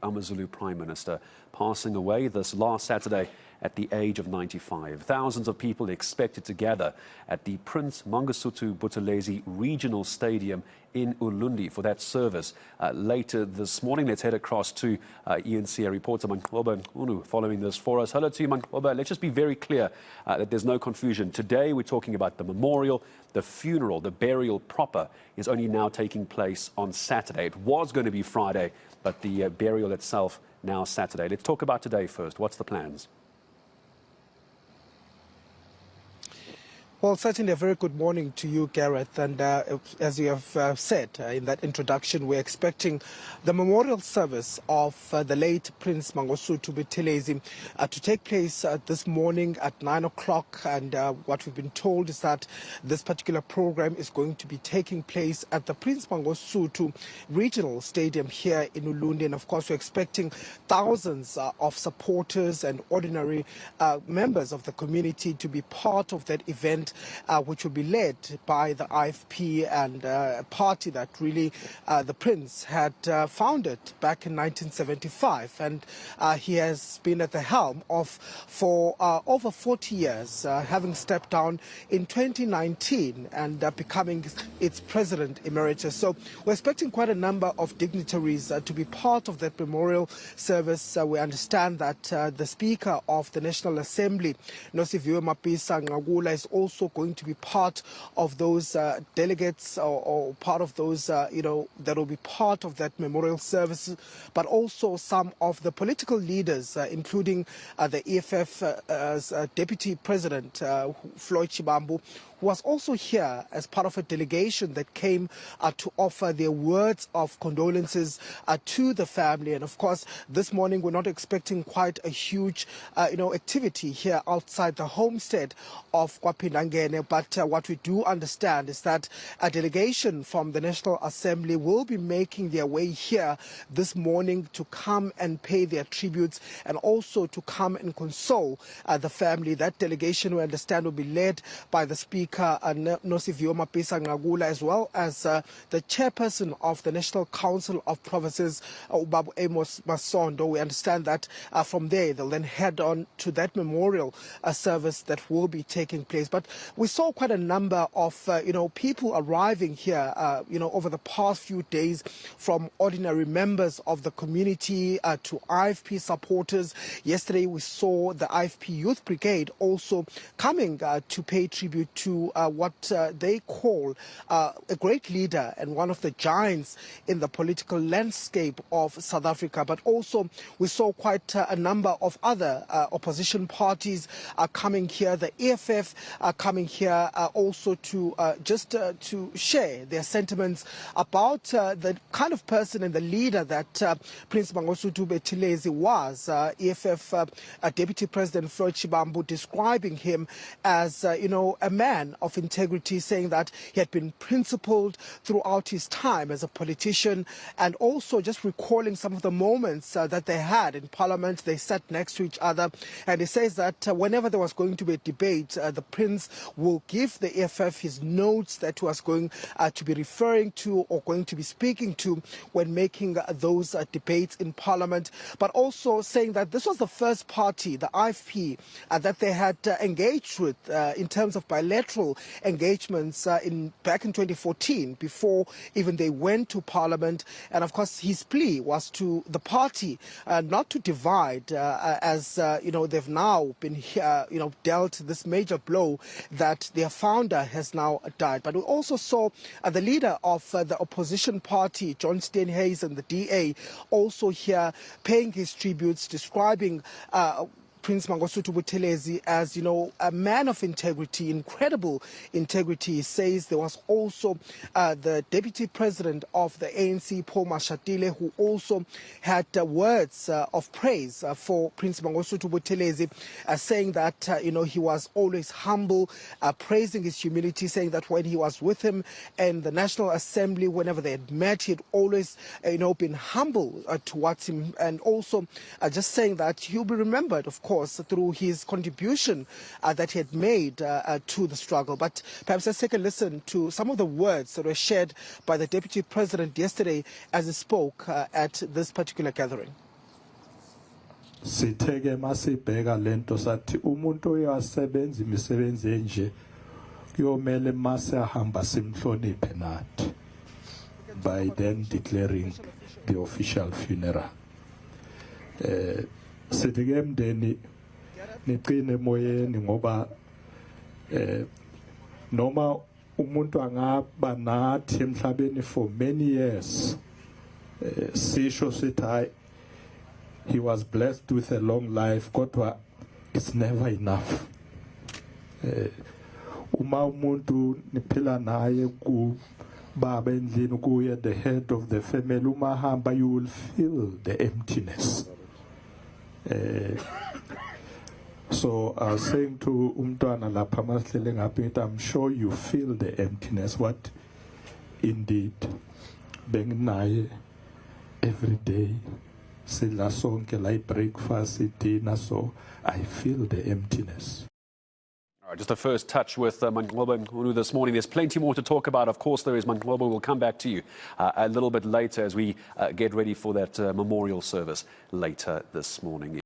AmaZulu Prime Minister, passing away this last Saturday at the age of 95. Thousands of people expected to gather at the Prince Mangosuthu Buthelezi Regional Stadium in Ulundi for that service. Later this morning, let's head across to eNCA reporter Manqoba Mchunu following this for us. Hello to you, Manqoba. Let's just be very clear that there's no confusion. Today, we're talking about the memorial. The funeral, the burial proper, is only now taking place on Saturday. It was going to be Friday, but the burial itself now Saturday. Let's talk about today first. What's the plans? Well, certainly a very good morning to you, Gareth. And as you have said in that introduction, we're expecting the memorial service of the late Prince Mangosuthu Buthelezi to take place this morning at 9 o'clock. And what we've been told is that this particular program is going to be taking place at the Prince Mangosuthu Regional Stadium here in Ulundi. And of course, we're expecting thousands of supporters and ordinary members of the community to be part of that event, which will be led by the IFP and a party that really the Prince had founded back in 1975. And he has been at the helm of for over 40 years, having stepped down in 2019 and becoming its president emeritus. So we're expecting quite a number of dignitaries to be part of that memorial service. We understand that the Speaker of the National Assembly, Nosiviwe Mapisa Ngagula, is also going to be part of those delegates or part of those, that will be part of that memorial service, but also some of the political leaders, including the EFF's Deputy President, Floyd Shibambu, who was also here as part of a delegation that came to offer their words of condolences to the family. And of course, this morning we're not expecting quite a huge, activity here outside the homestead of Kwapinangene. But what we do understand is that a delegation from the National Assembly will be making their way here this morning to come and pay their tributes and also to come and console the family. That delegation, we understand, will be led by the Speaker, Nosiviwe Mapisa Ngagula, as well as the chairperson of the National Council of Provinces, Ubaba Amos Masondo. We understand that from there they'll then head on to that memorial service that will be taking place. But we saw quite a number of people arriving here over the past few days, from ordinary members of the community to IFP supporters. Yesterday we saw the IFP Youth Brigade also coming to pay tribute to what they call a great leader and one of the giants in the political landscape of South Africa. But also we saw quite a number of other opposition parties coming here. The EFF coming here also to to share their sentiments about the kind of person and the leader that Prince Mangosuthu Buthelezi was. EFF Deputy President Floyd Shibambu describing him as a man of integrity, saying that he had been principled throughout his time as a politician, and also just recalling some of the moments that they had in Parliament. They sat next to each other, and he says that whenever there was going to be a debate, the Prince will give the EFF his notes that he was going to be referring to or going to be speaking to when making those debates in Parliament, but also saying that this was the first party, the IFP, that they had engaged with in terms of bilateral engagements back in 2014, before even they went to Parliament. And of course, his plea was to the party not to divide, as they've now been dealt this major blow that their founder has now died. But we also saw the leader of the opposition party, John Steenhuisen, and the DA, also here paying his tributes, describing Prince Mangosuthu Buthelezi as, a man of integrity, incredible integrity. He says there was also the Deputy President of the ANC, Paul Mashatile, who also had words of praise for Prince Mangosuthu Buthelezi, saying that, he was always humble, praising his humility, saying that when he was with him in the National Assembly, whenever they had met, he had always, been humble towards him, and also just saying that he'll be remembered, of course, through his contribution that he had made to the struggle. But perhaps let's take a listen to some of the words that were shared by the Deputy President yesterday as he spoke at this particular gathering. sitheke masibheka lento sathi umuntu oyasebenza imisebenzi enje kuyomele mase ahamba simhloniphe nathi, by then declaring the official funeral. Sithi-ke mndeni niqine emoyeni ngoba noma umuntu angaba nathi emhlabeni for many years, sisho sithi hayi he was blessed with a long life, kodwa it's never enough. Uma umuntu niphila naye ku baba endlini kuye the head of the family, uma hamba you will feel the emptiness. So I was saying to umntwana lapha masihlele ngapha, I'm sure you feel the emptiness. What indeed benginaye every day, sidla sonke like breakfast, dinner, so I feel the emptiness. All right, just a first touch with Manqoba Mchunu this morning. There's plenty more to talk about. Of course, there is. Manqoba, we'll come back to you a little bit later as we get ready for that memorial service later this morning.